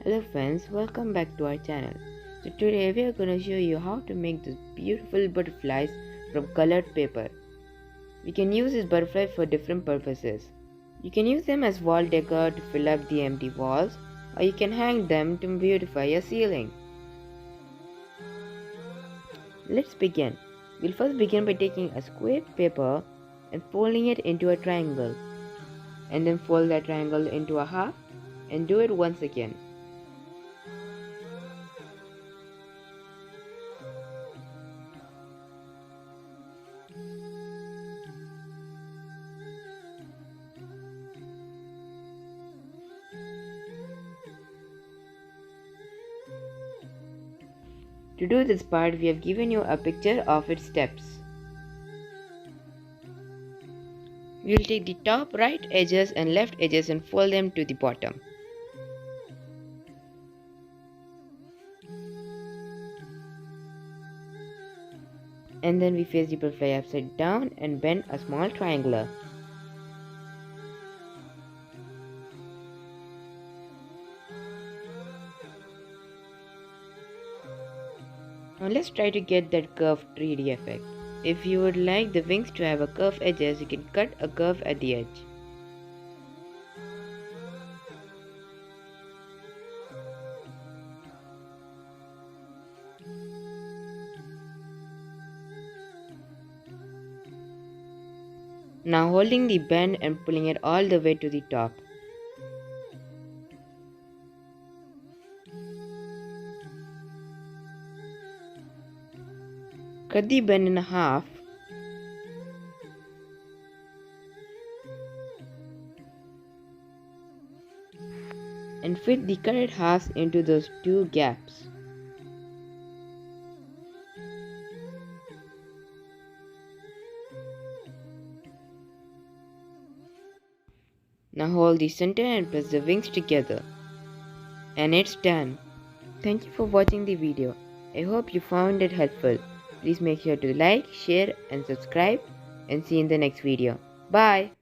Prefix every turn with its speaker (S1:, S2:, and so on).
S1: Hello friends, welcome back to our channel. So today we are going to show you how to make these beautiful butterflies from colored paper. We can use this butterfly for different purposes. You can use them as wall decor to fill up the empty walls, or you can hang them to beautify your ceiling. Let's begin. We'll first begin by taking a square paper and folding it into a triangle, and then fold that triangle into a half and do it once again. To do this part, we have given you a picture of its steps. We will take the top right edges and left edges and fold them to the bottom. And then we face the butterfly upside down and bend a small triangle. Now let's try to get that curved 3D effect. If you would like the wings to have a curved edges, you can cut a curve at the edge. Now holding the bend and pulling it all the way to the top. Cut the bend in half and fit the cutted halves into those two gaps. Now hold the center and press the wings together. And it's done. Thank you for watching the video. I hope you found it helpful. Please make sure to like, share and subscribe, and see you in the next video. Bye.